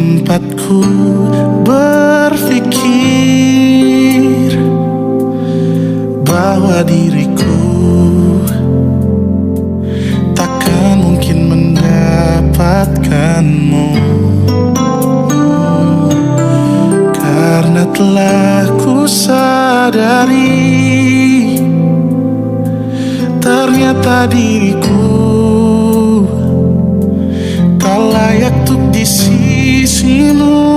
Tempatku berpikir bahwa diriku takkan mungkin mendapatkanmu, karena telah ku sadari ternyata diriku tak layak untuk di sisimu.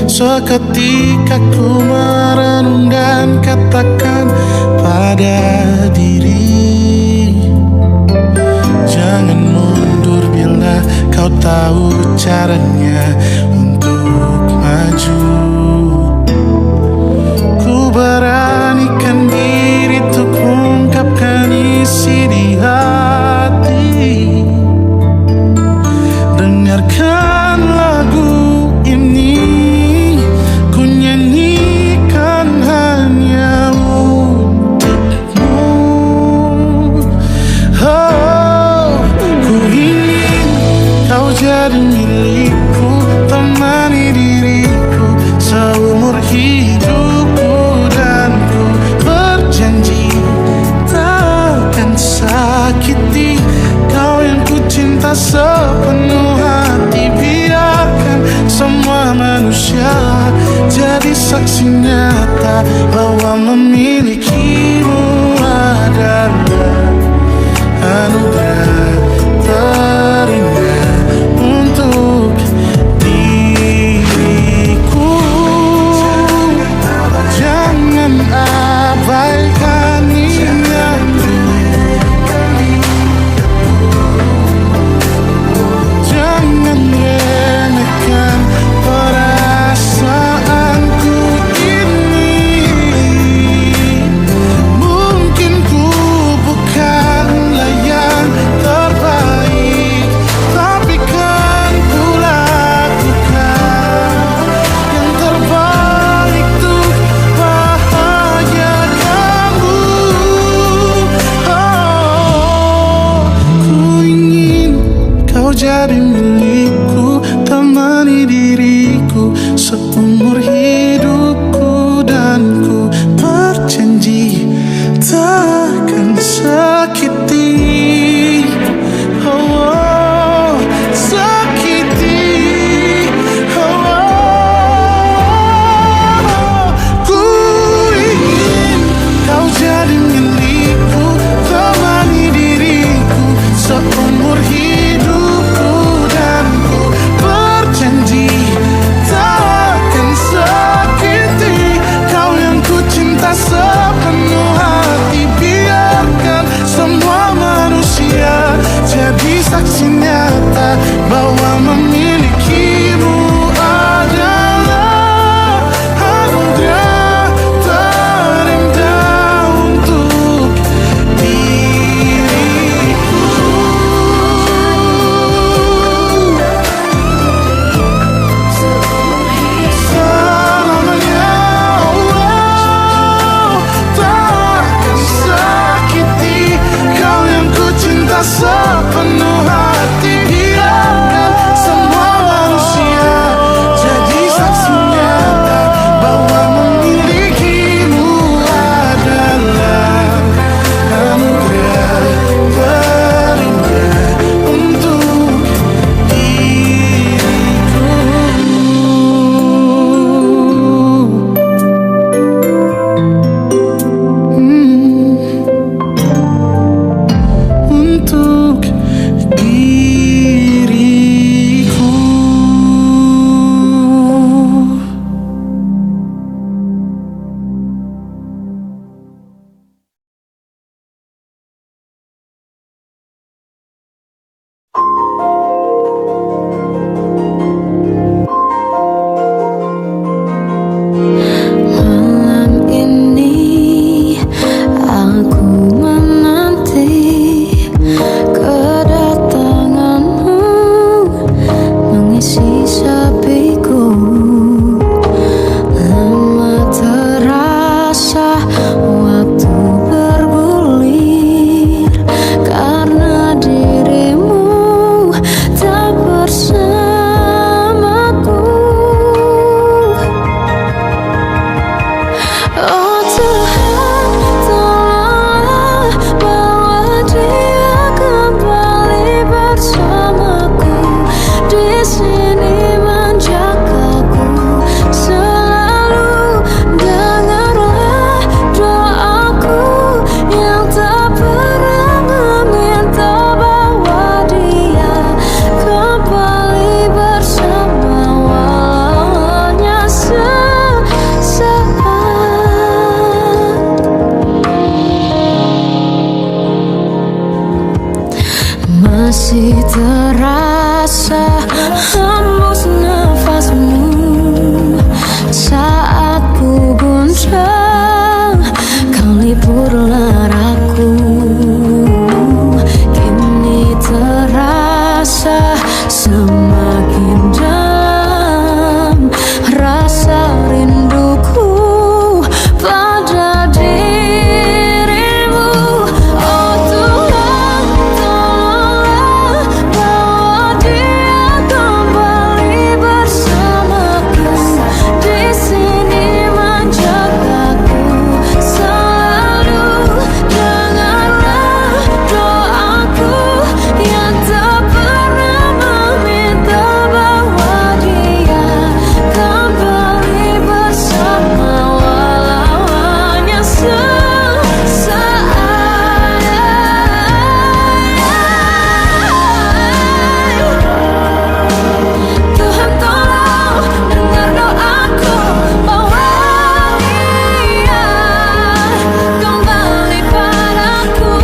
Seketika ku merenung dan katakan pada diri, jangan mundur bila kau tahu caranya untuk maju. Ku beranikan diri untuk ungkapkan isi di hati. Dengarkan lagu ini, ku nyanyikan hanya untukmu. Oh, ku ingin kau jadi milikku, temani diriku seumur hidupku, dan ku berjanji takkan sakiti kau yang ku cinta sepenuh hati. Biarkan semua manusia jadi saksi nyata bahwa memilikimu adalah anugerah terindah untuk diriku. Jangan abaikan ingatku, jangan remehkan perasaanku ini. dalam rasa rinduku pada dirimu. Oh Tuhan, tolonglah bawa dia kembali bersamaku. Di sini menjagaku selalu. Dengarlah doaku yang tak pernah meminta bawa dia kembali bersama, walau hanya sesaat. Tuhan tolong dengar doaku, bawa dia kembali padaku.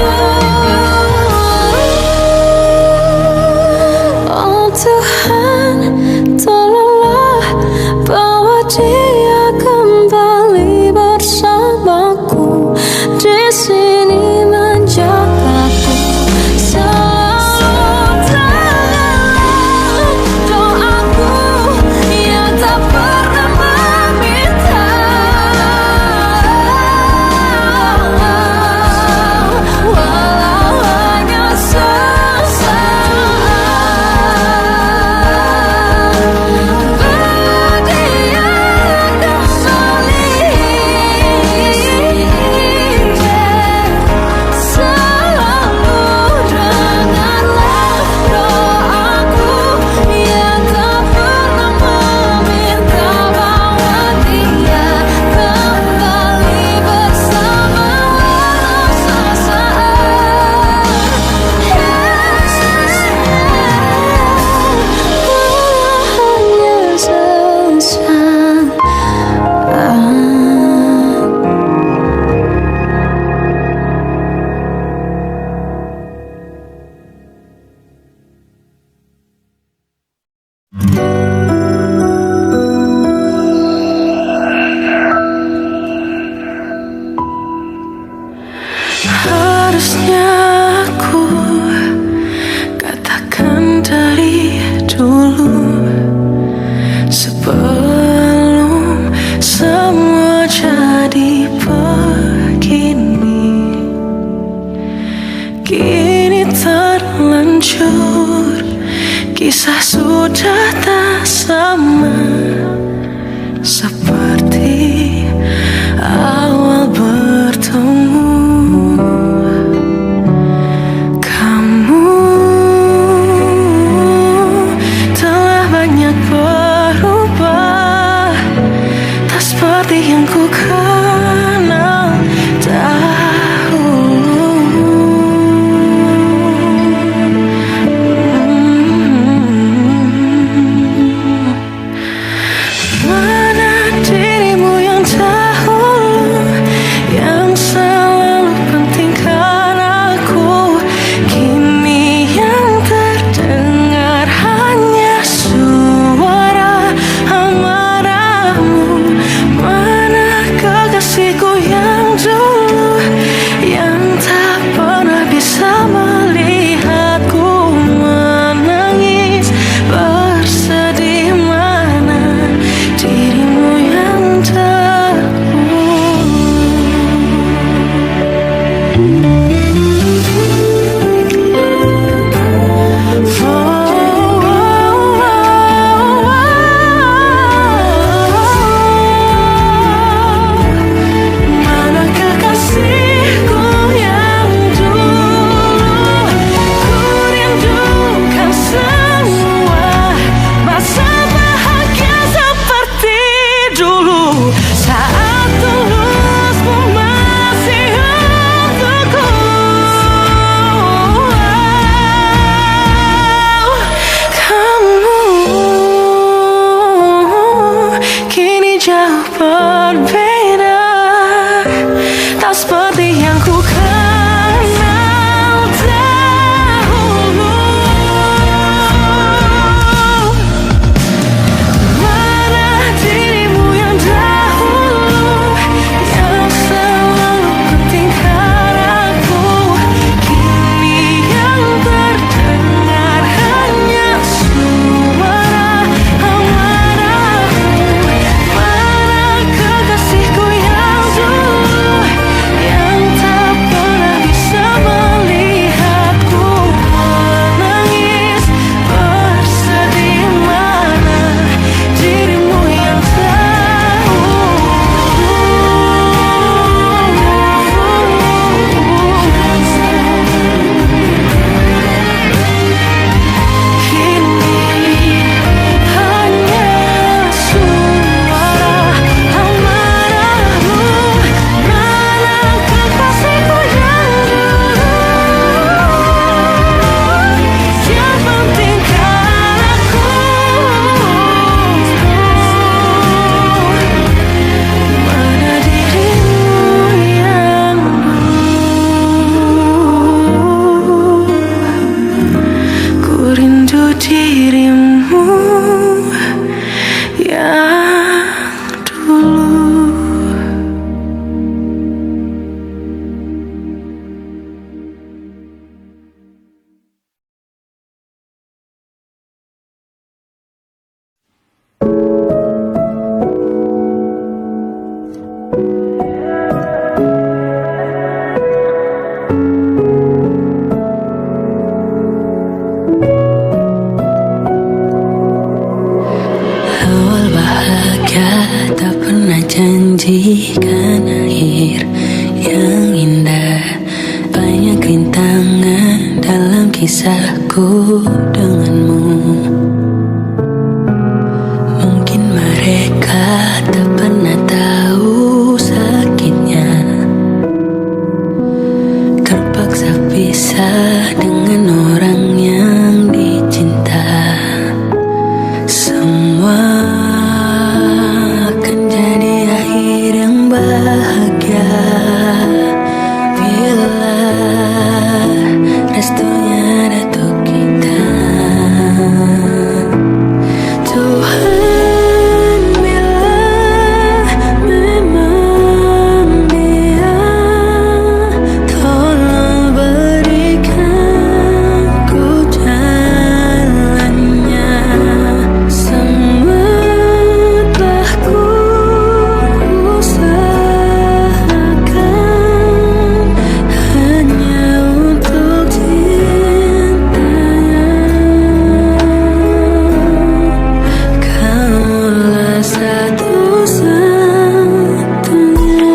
Oh Tuhan, tolonglah bawa dia kembali bersamaku. Di sini menjagaku selalu. Dengarlah doaku yang tak pernah meminta, walau hanya sesaat. Bawa dia kembali selalu. Dengarlah doaku yang tak pernah meminta, bawa dia kembali bersama, walau sesaat. Hanya sesaat. Harusnya aku katakan dari dulu, sebelum semua jadi begini. Kini terlanjur, kisah sudah tak sama seperti awal bertemu. Kamu telah banyak berubah, tak seperti yang ku kenal dahulu. Mana dirimu yang dahulu, yang selalu pentingkan aku. Kini yang terdengar hanya suara amarahmu. Mana kekasihku yang dulu, yang tak pernah bisa melihatku menangis bersedih. Mana dirimu yang mana kekasihku yang dulu, ku rindukan semua masa bahagia seperti dulu, saat tulusmu masih untukku. Kamu kini jauh berbeda, tak seperti yang ku kenal dahulu. Mana dirimu yang dahulu, yang selalu pentingkan aku. Kini yang terdengar hanya suara tak pernah janjikan akhir yang indah. Banyak rintangan dalam kisahku denganmu. Mungkin mereka tak pernah tahu sakitnya terpaksa pisah dengan orang yang dicinta. Semua akan jadi akhir yang bahagia bila restunya ada untuk kita. Tuhan, bila memang dia, tolong berikan ku jalannya. Semua telah ku usahakan hanya untuk cintanya. Kaulah satu-satunya.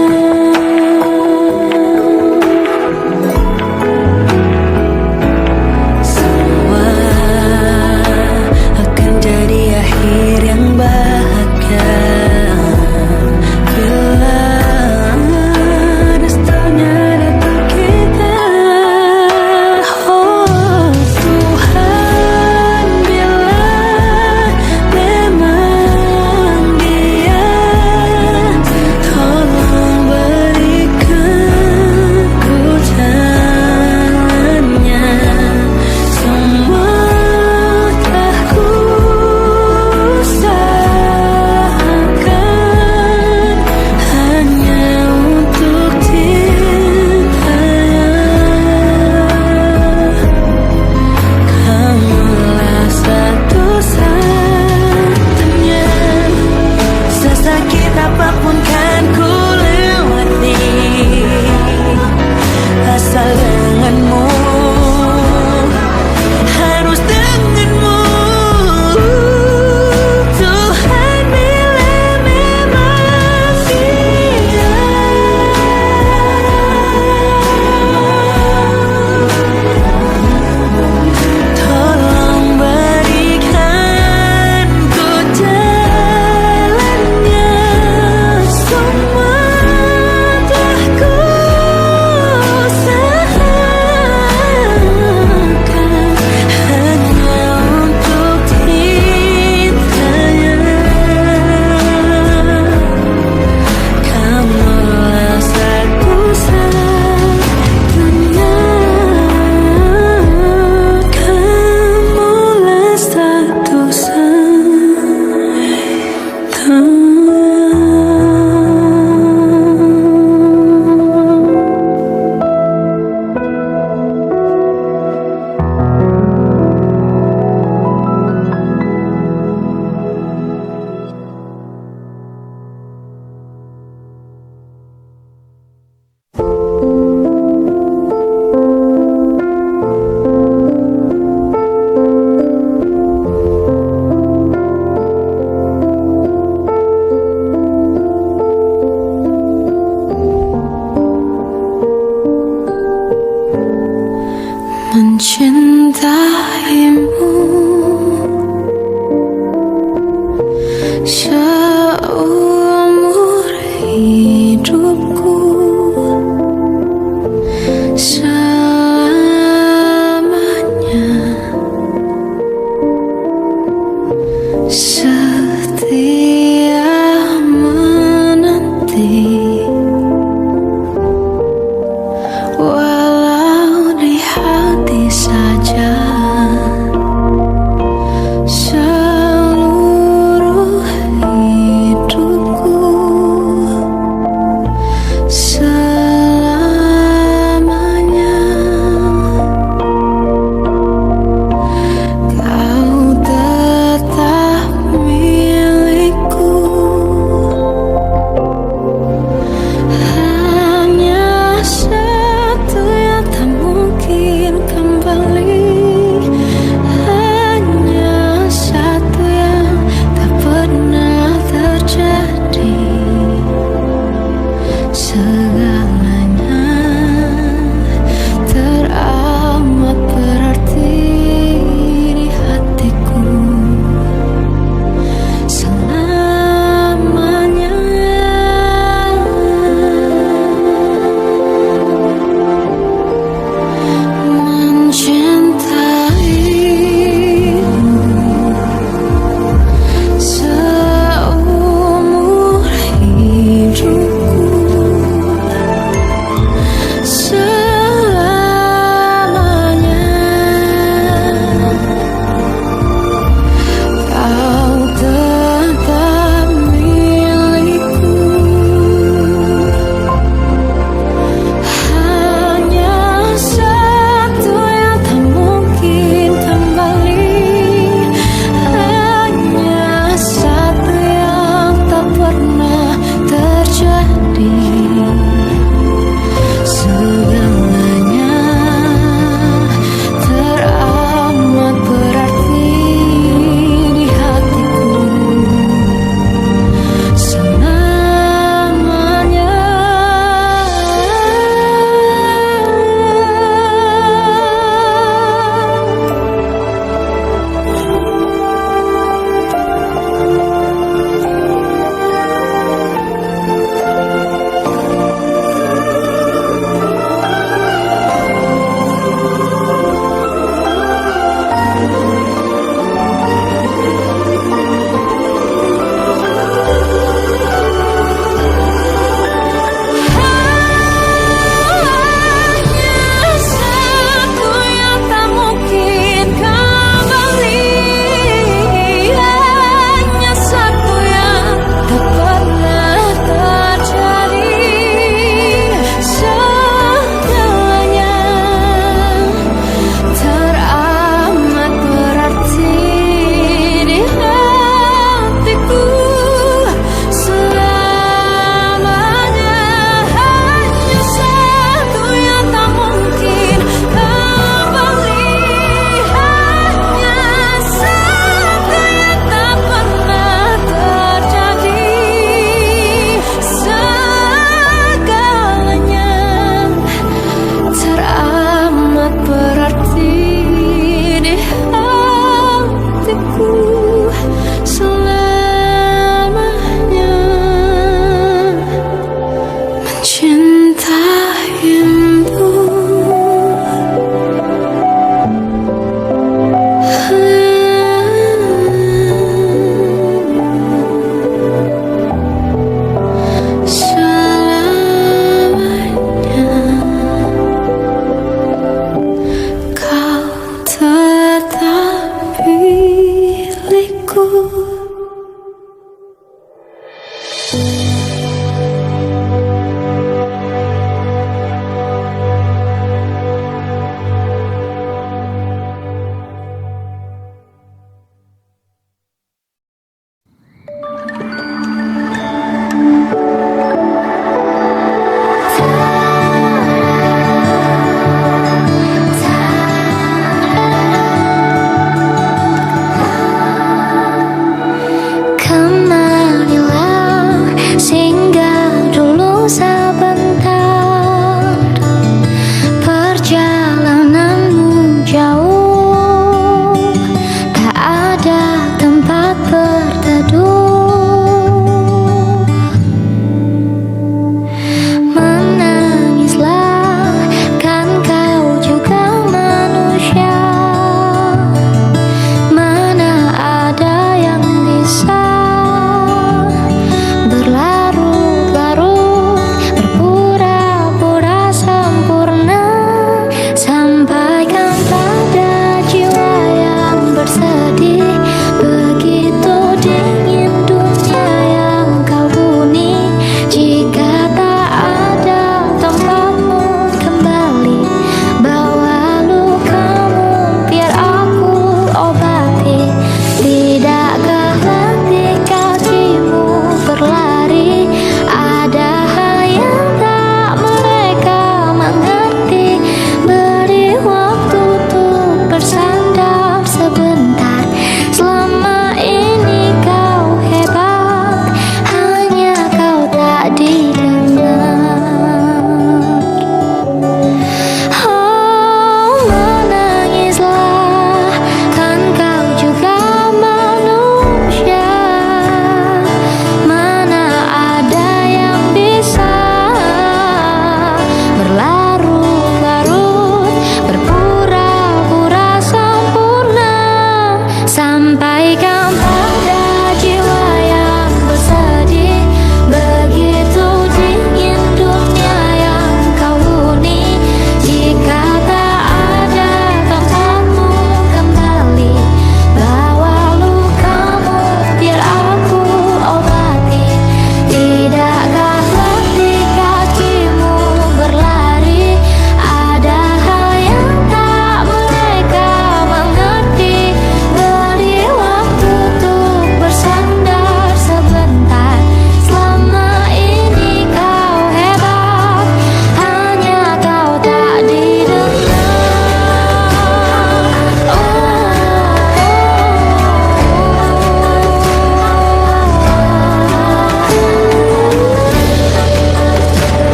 Semua akan jadi akhir yang bahagia bila restunya datang kita. Oh Tuhan, bila memang dia, tolong berikan ku jalannya. Semua telah ku usahakan hanya untuk cintanya. Kaulah satu-satunya. Sesakit apapun kan ku lewati, asal denganmu, harus denganmu. Tuhan, bila memang dia, tolong berikan ku jalannya. Semua telah ku usahakan hanya untuk cintanya. Kaulah satu-satunya. Kaulah mencintaimu seumur hidupku, selamanya setia menanti. Walau di hati saja seluruh hidup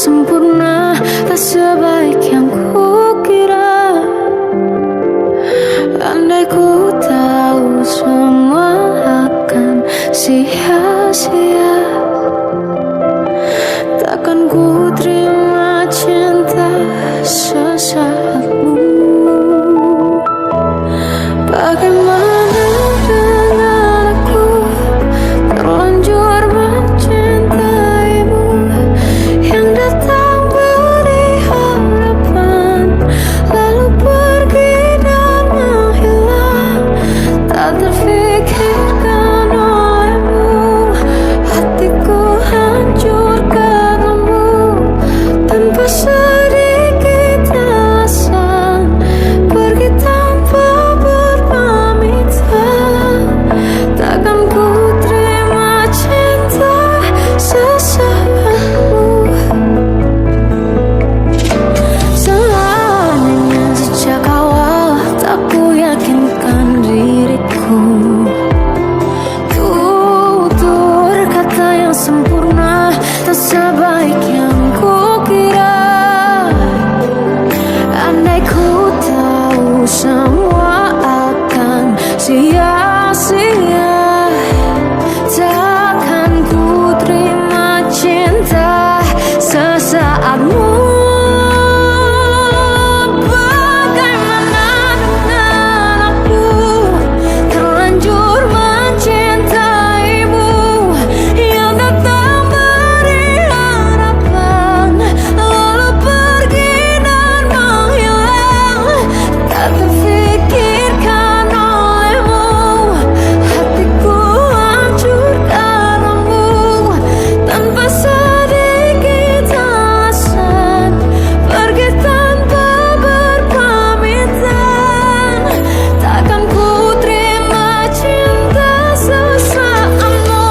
sempurna, tak sebaik yang kukira. Andai ku tahu semua akan sia-sia, takkan ku terima cinta sesaatmu. Bagaimana dengan aku, terlanjur mencintaimu, yang datang beri harapan, lalu pergi dan menghilang, tak terfikirkan olehmu. Hatiku hancur karenamu, tanpa sedikit alasan, pergi tanpa berpamitan. Takkan ku terima cinta sesaatmu. Seandainya sejak awal tak ku yakinkan diriku, tutur kata yang sempurna, tak sebaik yang kukira. Andai ku tahu semua akan sia-sia, takkan ku terima cinta sesaatmu. Bagaimana dengan aku, terlanjur mencintaimu, yang datang beri harapan, lalu pergi dan menghilang, tak terfikirkan olehmu. Hatiku hancur karenamu, tanpa sedikit alasan, pergi tanpa berpamitan. Takkan ku terima cinta sesaatmu.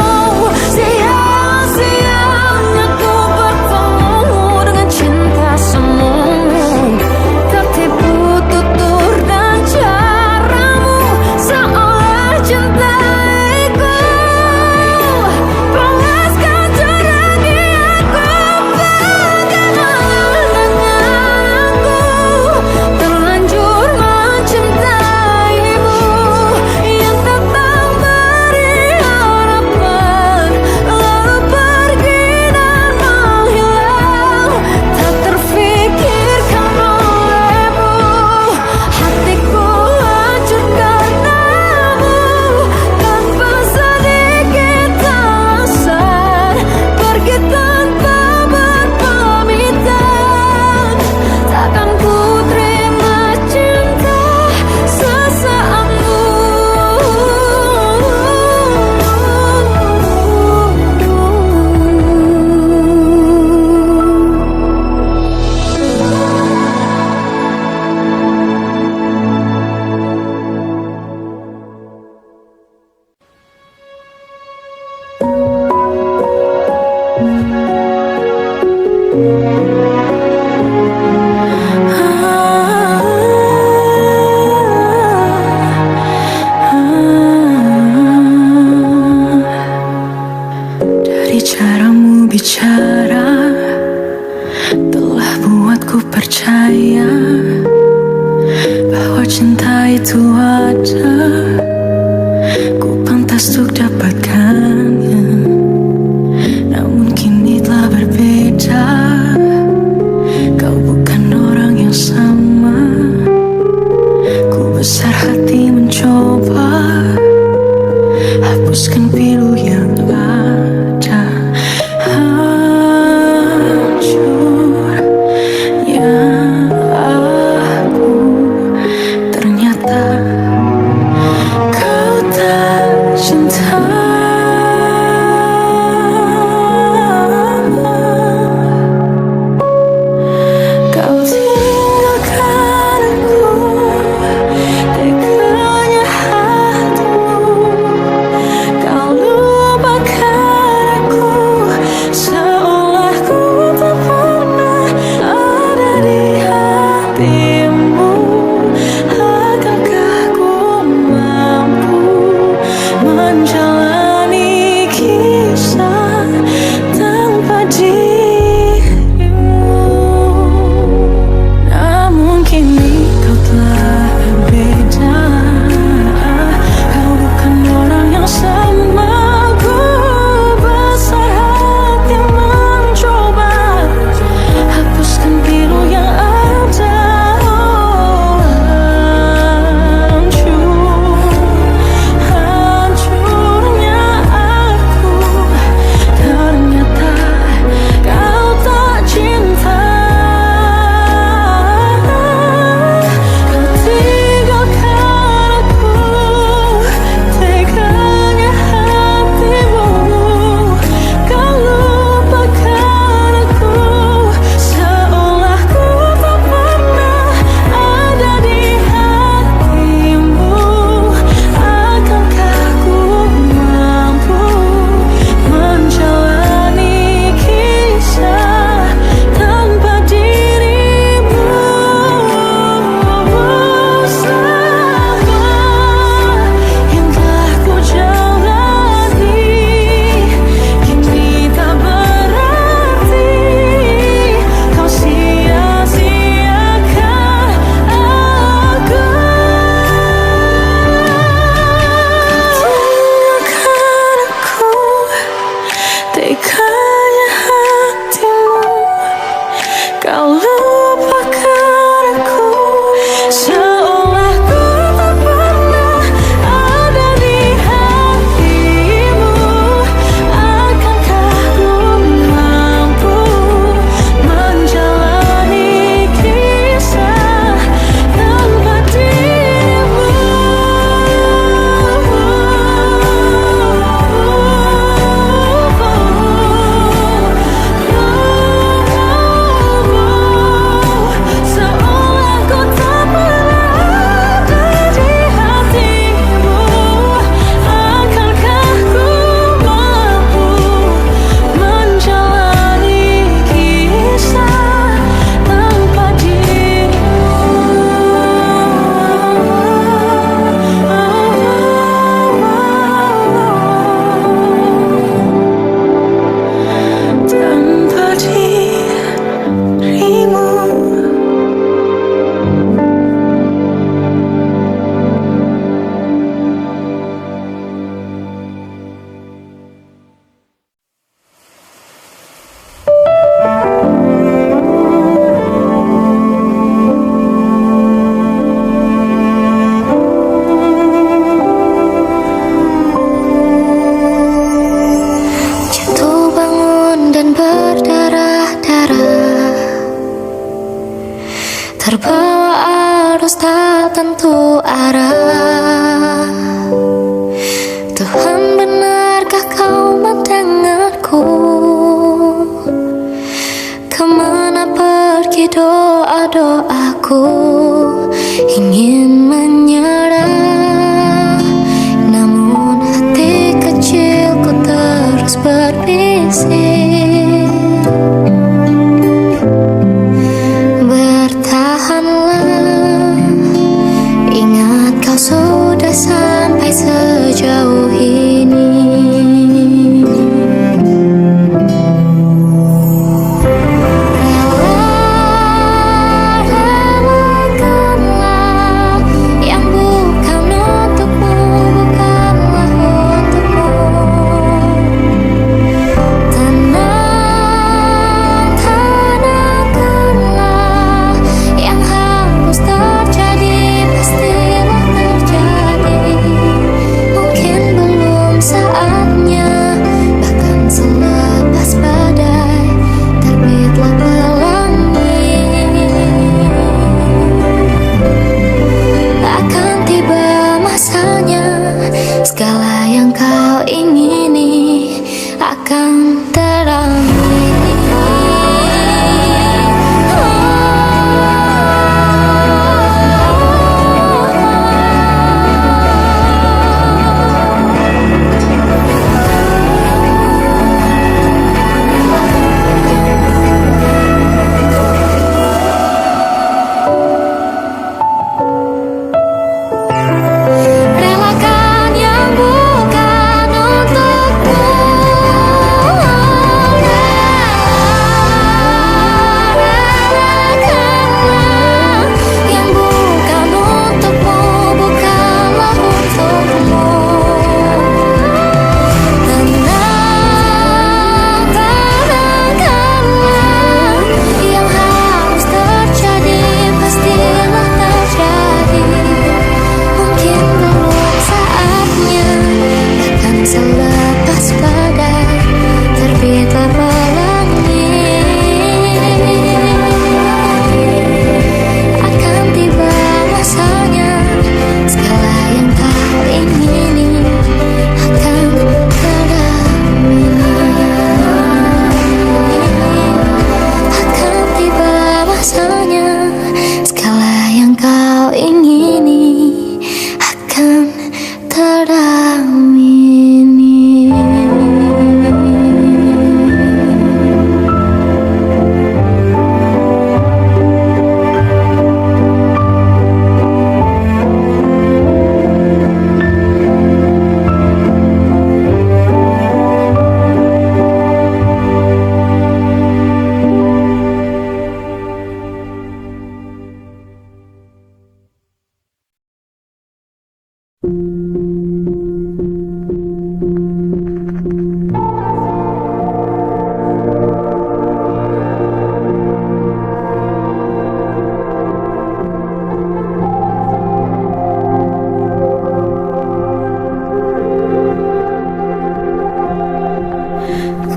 Sia-sianya ku bertemu dengan cinta semu, tertipu tutur dan caramu, seolah cintaiku. Panaskan terang aku, bagaimana dengan aku, terlanjur mencintaimu, yang datang beri harapan, lalu pergi dan menghilang, tak terfikirkan olehmu. Hatiku hancur karenamu, tanpa sedikit alasan, pergi tanpa berpamitan. Takkan ku terima cinta sesaatmu. Dari caramu bicara telah buatku percaya bahwa cinta itu ada, ku pantas untuk dapatkannya. Namun kini telah berbeda, kau bukan orang yang sama. Ku besar hati mencoba hapuskan pilu yang ada. Hancurnya aku ternyata terbawa arus tak tentu arah. Tuhan, benarkah kau mendengarku? Kemana pergi doa-doaku? Ingin menyerah, namun hati kecilku terus berbisik. Bertahanlah, ingat kau sudah sampai sejauh ini. Segala yang kau ingini akan teramini.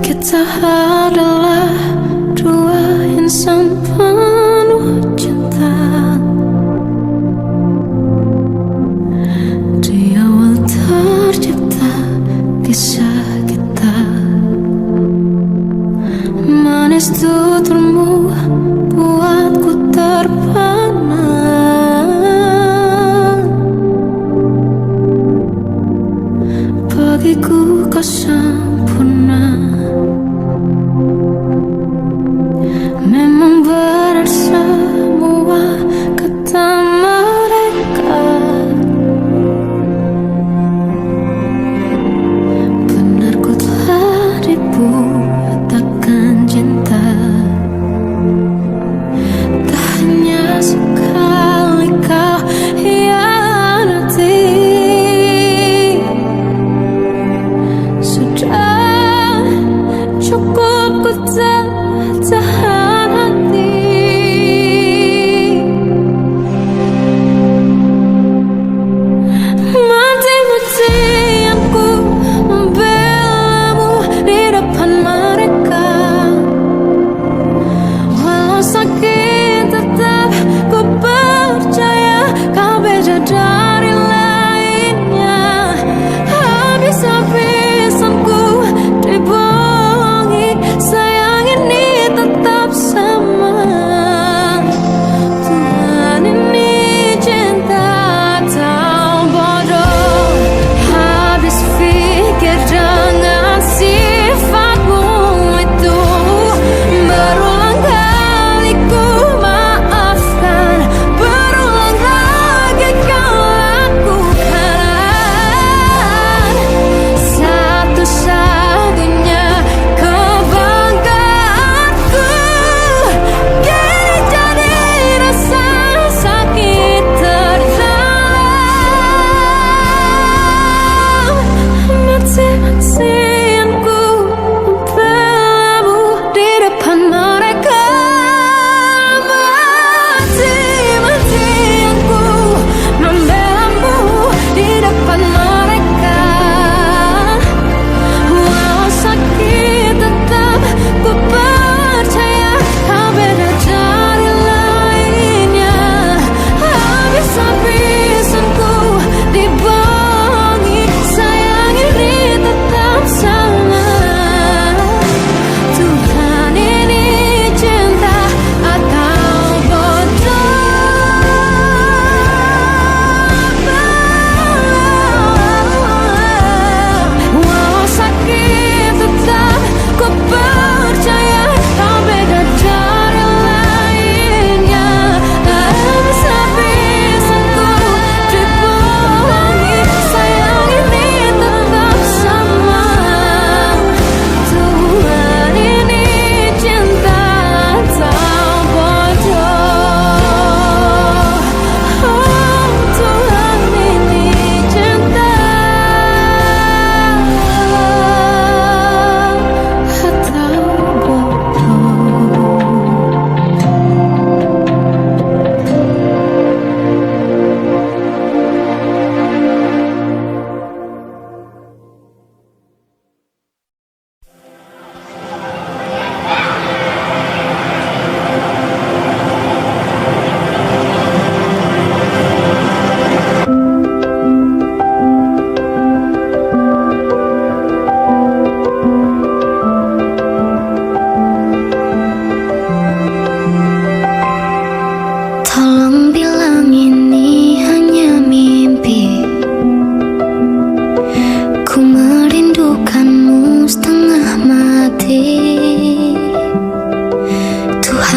Kita adalah dua insan penuh cinta. Di awal tercipta kisah kita. Manis tuturmu buatku terpana. Bagiku kau sempurna. Memang benar semua kata mereka. Benar ku telah dibuat takkan cinta.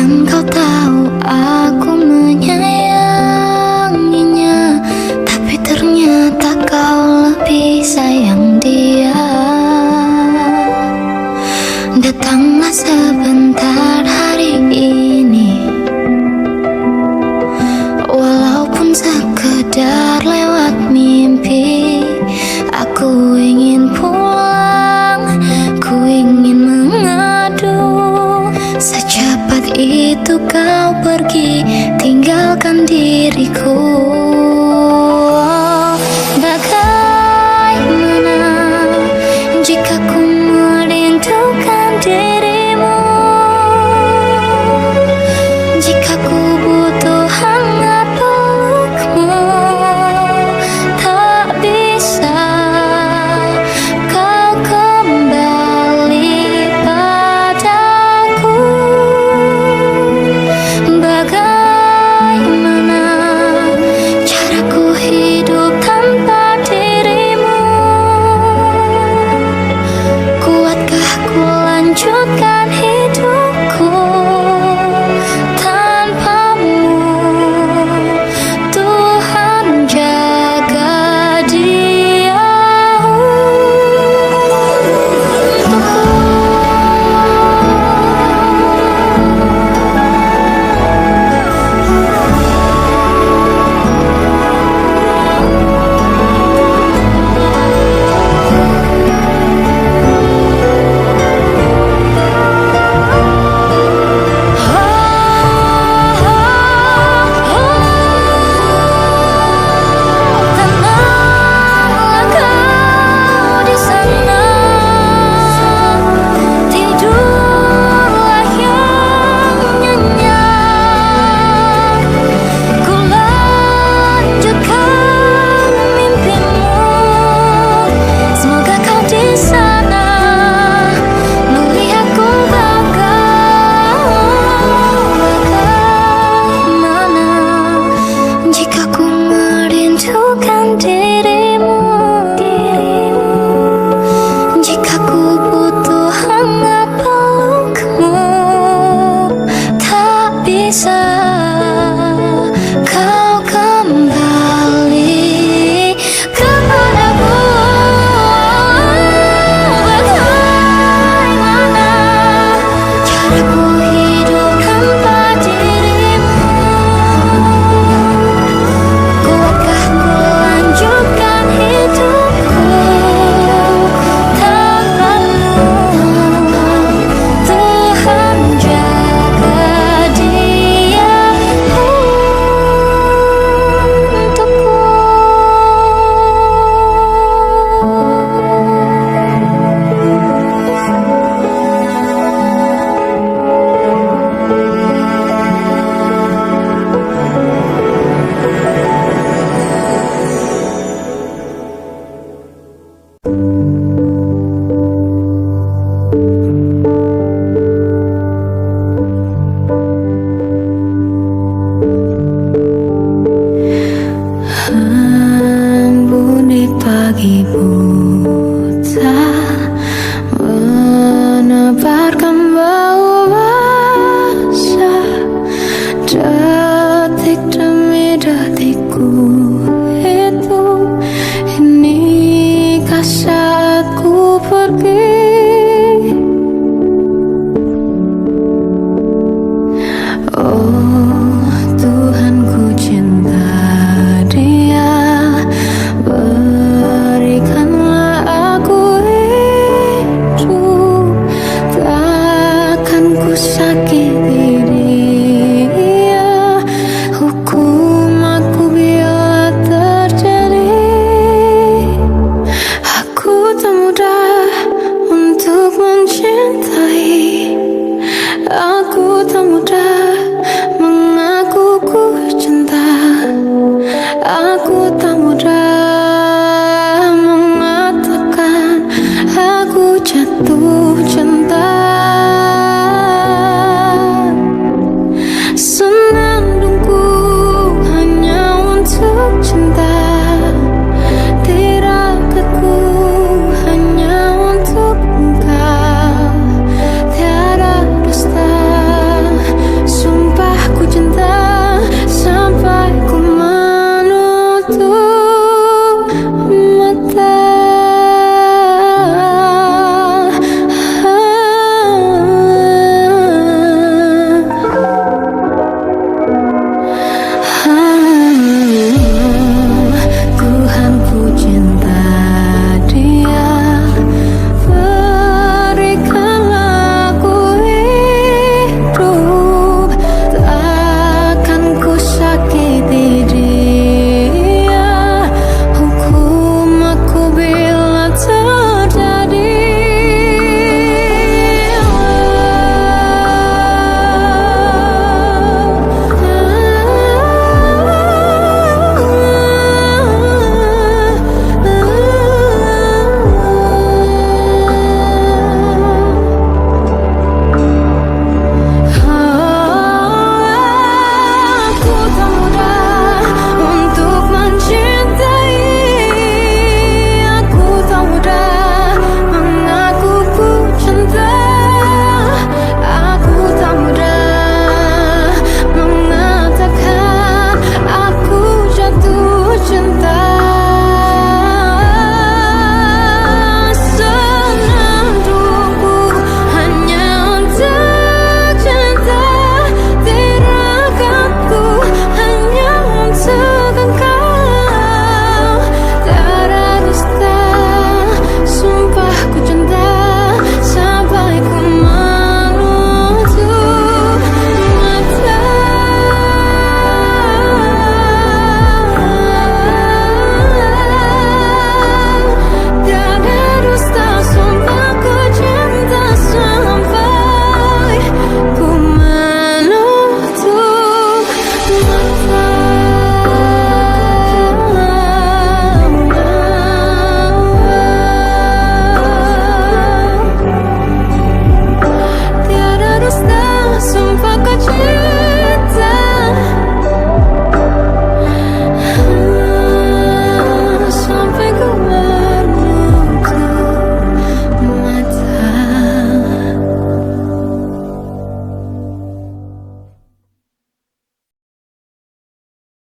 Dan kau tahu aku menyayanginya, tapi ternyata kau lebih sayang dia. Datanglah sebentar hari ini, walaupun sekedar lewat mimpi. Aku ingin pulang, ku ingin mengadu. Secepat itu kau pergi, tinggalkan diriku. Bagaimana jika ku merindukan dirimu, jika ku butuh hangat pelukmu, tak bisa kau kembali padaku. Bagaimana caraku hidup tanpa dirimu? Kuatkah ku lanjutkan hidupku tanpamu? Tuhan jaga dia tenanglah kau di sana, tidurlah yang nyenyak. Ku lanjutkan mimpimu, semoga kau di sana melihatku bagaimana jika ku merindukan dirimu, jika ku butuh hangat pelukmu, tak bisa